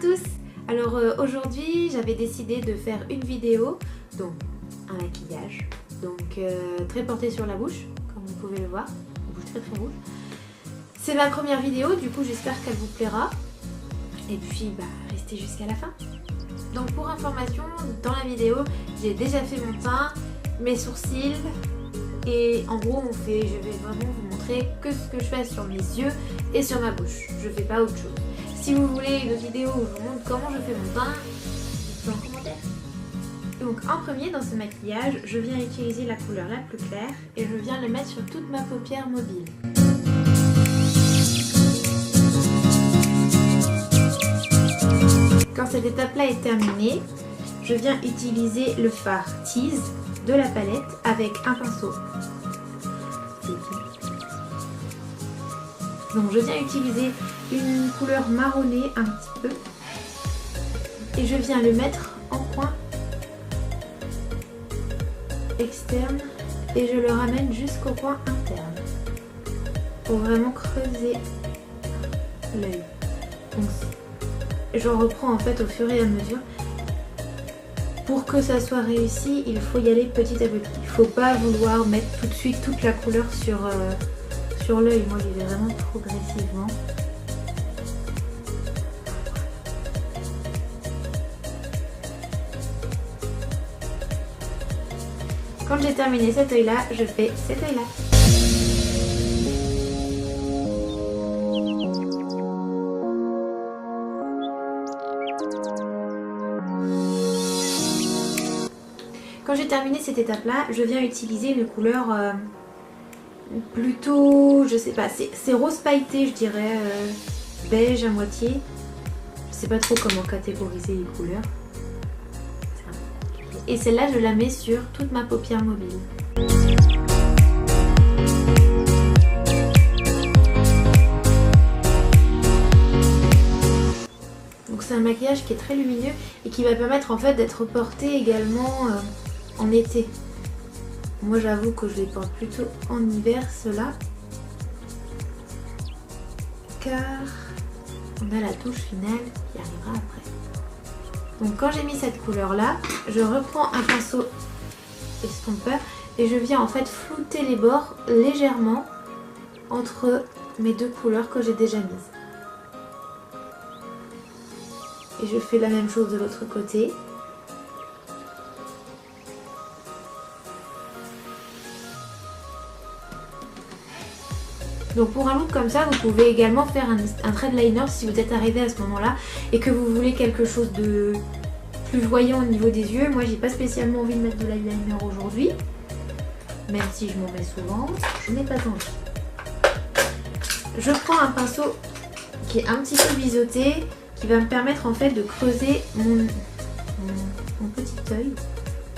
tous. Alors aujourd'hui j'avais décidé de faire une vidéo, donc un maquillage, donc très porté sur la bouche, comme vous pouvez le voir, une bouche très rouge. C'est ma première vidéo, du coup j'espère qu'elle vous plaira. Et puis restez jusqu'à la fin. Donc pour information, dans la vidéo, j'ai déjà fait mon teint, mes sourcils. Et en gros je vais vraiment vous montrer que ce que je fais sur mes yeux et sur ma bouche. Je fais pas autre chose. Si vous voulez une autre vidéo où je vous montre comment je fais mon teint, dites-le en commentaire. Donc en premier dans ce maquillage, je viens utiliser la couleur la plus claire et je viens le mettre sur toute ma paupière mobile. Quand cette étape-là est terminée, je viens utiliser le fard Tease de la palette avec un pinceau. Donc je viens utiliser une couleur marronnée un petit peu et je viens le mettre en coin externe et je le ramène jusqu'au coin interne pour vraiment creuser l'œil. Donc j'en reprends en fait au fur et à mesure. Pour que ça soit réussi, il faut y aller petit à petit. Il ne faut pas vouloir mettre tout de suite toute la couleur sur l'œil. Moi j'y vais vraiment progressivement. Quand j'ai terminé cet œil là, je fais cet œil là. Quand j'ai terminé cette étape là, je viens utiliser une couleur plutôt, je sais pas, c'est rose pailleté je dirais, beige à moitié. Je sais pas trop comment catégoriser les couleurs. Et celle-là je la mets sur toute ma paupière mobile. Donc c'est un maquillage qui est très lumineux et qui va permettre en fait d'être porté également en été. Moi j'avoue que je les porte plutôt en hiver ceux-là, car on a la touche finale qui arrivera après. Donc quand j'ai mis cette couleur là, je reprends un pinceau estompeur et je viens en fait flouter les bords légèrement entre mes deux couleurs que j'ai déjà mises. Et je fais la même chose de l'autre côté. Donc pour un look comme ça, vous pouvez également faire un thread liner si vous êtes arrivé à ce moment-là et que vous voulez quelque chose de plus voyant au niveau des yeux. Moi j'ai pas spécialement envie de mettre de l'eyeliner aujourd'hui, même si je m'en mets souvent, je n'ai pas envie. Je prends un pinceau qui est un petit peu biseauté, qui va me permettre en fait de creuser mon petit œil.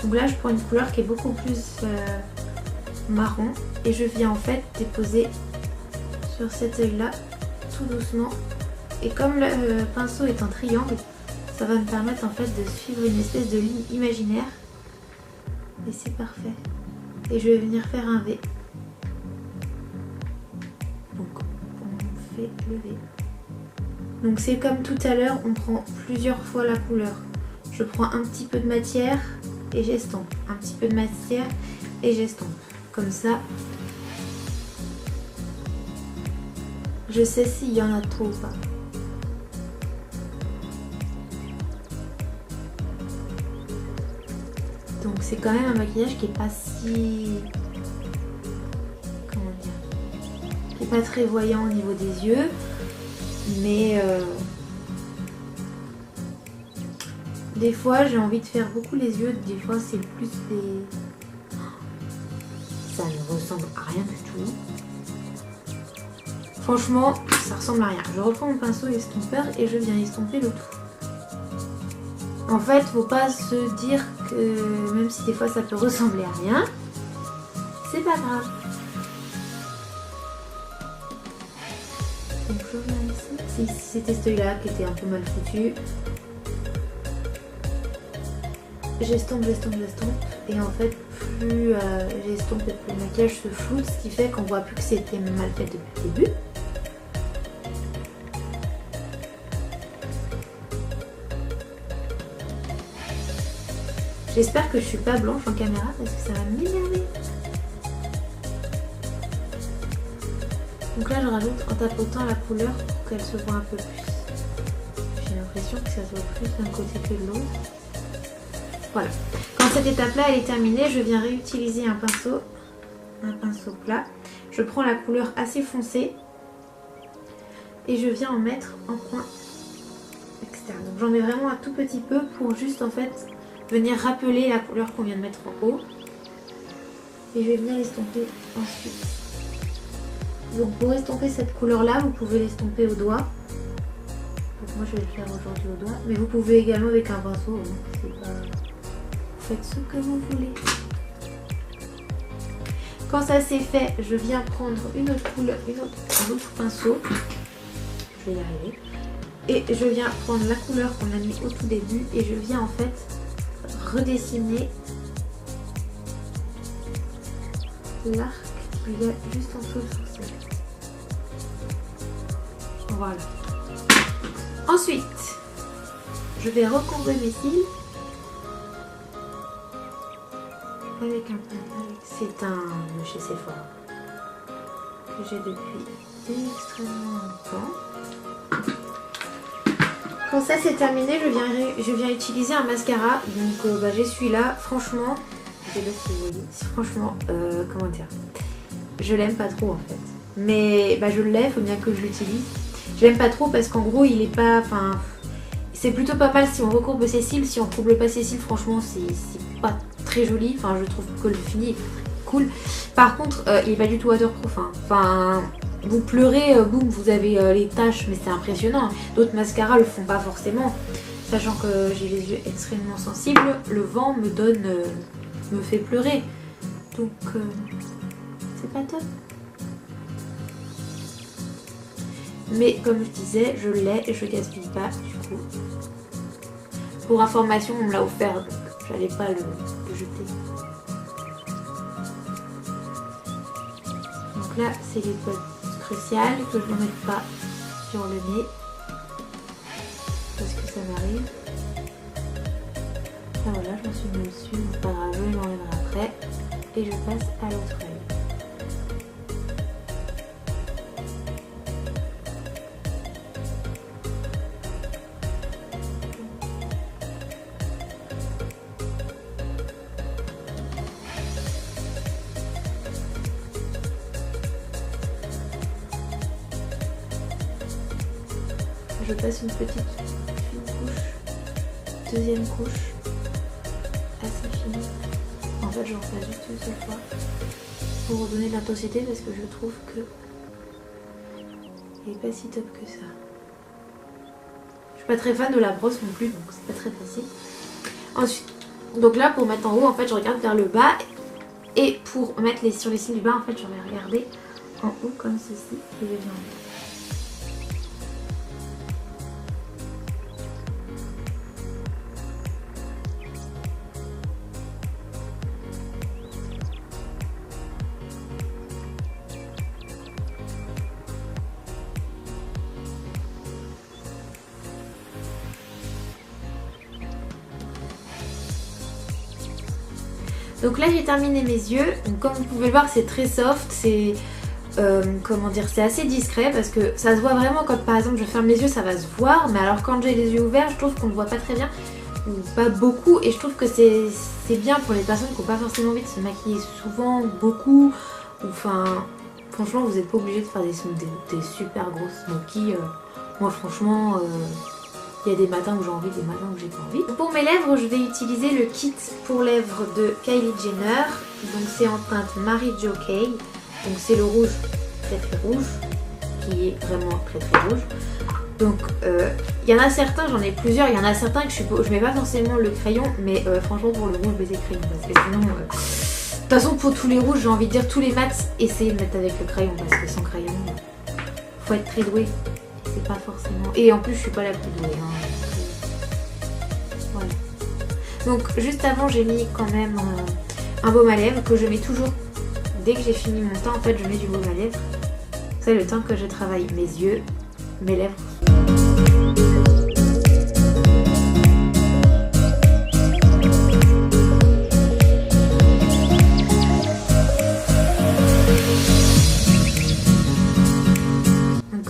Donc là je prends une couleur qui est beaucoup plus marron et je viens en fait déposer sur cet œil là tout doucement, et comme le pinceau est en triangle, ça va me permettre en fait de suivre une espèce de ligne imaginaire et c'est parfait. Et je vais venir faire un V. Donc on fait le V. Donc c'est comme tout à l'heure, on prend plusieurs fois la couleur. Je prends un petit peu de matière et j'estompe, un petit peu de matière et j'estompe. Comme ça, je sais s'il y en a trop ou pas. Donc c'est quand même un maquillage qui est pas si... comment dire, qui est pas très voyant au niveau des yeux. Mais des fois j'ai envie de faire beaucoup les yeux, des fois c'est plus des... Ça ne ressemble à rien du tout. Franchement, ça ressemble à rien. Je reprends mon pinceau estompeur et je viens estomper le tout. En fait, faut pas se dire que même si des fois ça peut ressembler à rien, c'est pas grave. Donc je viens ici. Si c'était ce œil-là qui était un peu mal foutu, j'estompe, j'estompe, j'estompe. Et en fait, plus j'estompe et plus le maquillage se floute, ce qui fait qu'on voit plus que c'était mal fait depuis le début. J'espère que je suis pas blanche en caméra parce que ça va m'énerver. Donc là je rajoute en tapotant la couleur pour qu'elle se voit un peu plus. J'ai l'impression que ça se voit plus d'un côté que de l'autre. Voilà. Quand cette étape-là elle est terminée, je viens réutiliser un pinceau plat. Je prends la couleur assez foncée et je viens en mettre en coin externe. Donc j'en mets vraiment un tout petit peu pour juste en fait venir rappeler la couleur qu'on vient de mettre en haut. Et je vais venir l'estomper ensuite. Donc pour estomper cette couleur-là, vous pouvez l'estomper au doigt. Donc moi je vais le faire aujourd'hui au doigt. Mais vous pouvez également avec un pinceau. Hein. Vous faites ce que vous voulez. Quand ça c'est fait, je viens prendre un autre pinceau. Je vais y arriver. Et je viens prendre la couleur qu'on a mis au tout début. Et je viens en fait redessiner l'arc qu'il y a juste en dessous de sourcil. Voilà. Ensuite, je vais recourber mes cils avec un c'est un de chez Sephora que j'ai depuis extrêmement longtemps. Quand ça c'est terminé, je viens utiliser un mascara. Donc j'ai celui-là. Franchement, je sais pas si vous voyez. Franchement, comment dire, je l'aime pas trop en fait. Mais je l'ai, faut bien que je l'utilise. Je l'aime pas trop parce qu'en gros il est pas, enfin, c'est plutôt pas mal si on recourbe ses cils. Si on courbe pas ses cils, franchement c'est pas très joli. Enfin je trouve que le fini est cool. Par contre il est pas du tout waterproof. Enfin vous pleurez, boum, vous avez les taches, mais c'est impressionnant. D'autres mascaras le font pas forcément. Sachant que j'ai les yeux extrêmement sensibles, le vent me donne, me fait pleurer. Donc c'est pas top. Mais comme je disais, je l'ai et je gaspille pas du coup. Pour information, on me l'a offert, donc j'allais pas le jeter. Donc là, c'est l'étoile cruciale que je ne mette pas sur le nez. Parce que ça m'arrive. Ah voilà, je m'en suis mis dessus, c'est pas grave, je l'enlèverai après. Et je passe à l'autre œil. Je passe une petite couche, deuxième couche, assez fine. En fait, j'en fais juste une seule fois pour redonner de l'intensité parce que je trouve que il n'est pas si top que ça. Je suis pas très fan de la brosse non plus, donc c'est pas très facile. Ensuite, donc là pour mettre en haut, en fait, je regarde vers le bas et pour mettre sur les cils du bas, en fait, je vais regarder en haut comme ceci et je viens en haut. Donc là j'ai terminé mes yeux, donc comme vous pouvez le voir c'est très soft, c'est comment dire, c'est assez discret parce que ça se voit vraiment quand par exemple je ferme les yeux ça va se voir, mais alors quand j'ai les yeux ouverts je trouve qu'on ne voit pas très bien, ou pas beaucoup, et je trouve que c'est bien pour les personnes qui n'ont pas forcément envie de se maquiller souvent, beaucoup, ou enfin franchement vous n'êtes pas obligé de faire des super grosses smokies, moi franchement... il y a des matins où j'ai envie, des matins où j'ai pas envie. Pour mes lèvres, je vais utiliser le kit pour lèvres de Kylie Jenner. Donc c'est en teinte Mary Jo Kay. Donc c'est le rouge très très rouge, qui est vraiment très très rouge. Donc il y en a certains, j'en ai plusieurs, il y en a certains que je mets pas forcément le crayon, mais franchement pour le rouge, baiser crayon. Parce que sinon, de toute façon pour tous les rouges, j'ai envie de dire tous les mats, essayez de mettre avec le crayon. Parce que sans crayon, faut être très doué. C'est pas forcément... Et en plus je suis pas la plus douée. Voilà. Donc juste avant j'ai mis quand même un baume à lèvres que je mets toujours dès que j'ai fini mon teint. En fait je mets du baume à lèvres. C'est le temps que je travaille mes yeux, mes lèvres.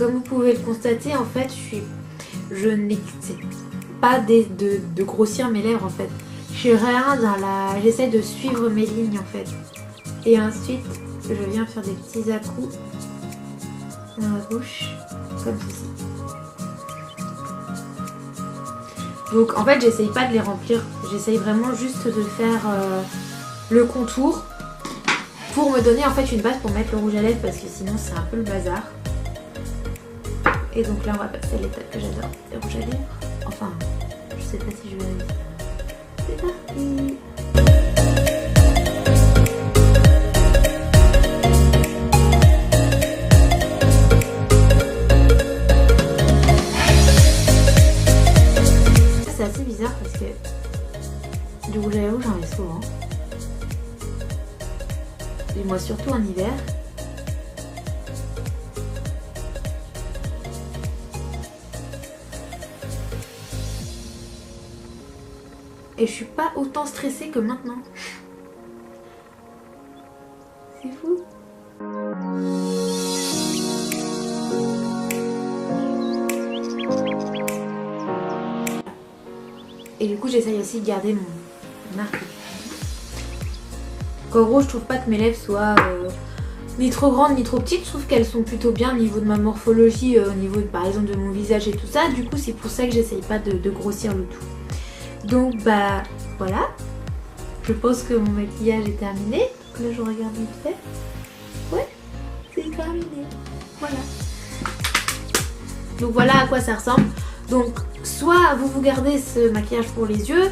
comme vous pouvez le constater, en fait, je n'ai pas de grossir mes lèvres en fait. Je suis rien dans la... J'essaie de suivre mes lignes en fait. Et ensuite, je viens faire des petits à-coups dans la bouche, comme ceci. Donc en fait, j'essaye pas de les remplir. J'essaye vraiment juste de faire le contour pour me donner en fait une base pour mettre le rouge à lèvres parce que sinon c'est un peu le bazar. Et donc là, on va passer à l'étape que j'adore, le rouge à lèvres. Enfin, je sais pas si je vais réussir. C'est parti! C'est assez bizarre parce que du rouge à lèvres, j'en mets souvent. Et moi, surtout en hiver. Et je suis pas autant stressée que maintenant. C'est fou. Et du coup j'essaye aussi de garder mon arc. En gros je trouve pas que mes lèvres soient ni trop grandes ni trop petites. Je trouve qu'elles sont plutôt bien au niveau de ma morphologie, au niveau par exemple de mon visage et tout ça. Du coup c'est pour ça que j'essaye pas de grossir le tout. Donc bah voilà, je pense que mon maquillage est terminé. Donc là je regarde vite fait. Ouais, c'est terminé. Voilà. Donc voilà à quoi ça ressemble. Donc soit vous gardez ce maquillage pour les yeux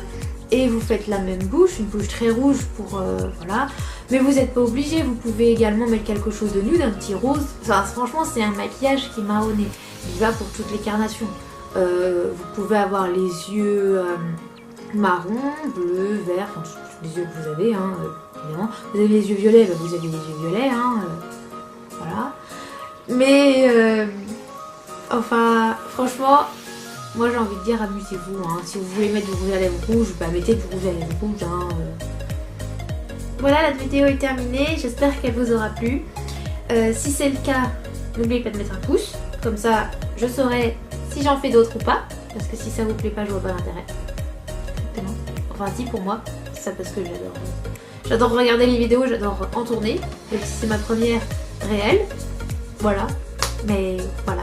et vous faites la même bouche, une bouche très rouge pour voilà. Mais vous n'êtes pas obligé, vous pouvez également mettre quelque chose de nude, un petit rose. Enfin franchement c'est un maquillage qui est marronné. Il va pour toutes les carnations. Vous pouvez avoir les yeux marron, bleu, vert, enfin tous les yeux que vous avez, hein, évidemment. Vous avez les yeux violets, bah, vous avez les yeux violets, hein, voilà. Mais enfin, franchement, moi j'ai envie de dire amusez-vous. Hein. Si vous voulez mettre du rouge à lèvres rouge, bah mettez du rouge à lèvres rouge. Hein, Voilà, la vidéo est terminée. J'espère qu'elle vous aura plu. Si c'est le cas, n'oubliez pas de mettre un pouce. Comme ça, je saurai si j'en fais d'autres ou pas. Parce que si ça vous plaît pas, je vois pas l'intérêt. Enfin si pour moi, c'est ça parce que j'adore regarder les vidéos, j'adore en tourner, même si c'est ma première réelle, voilà, mais voilà.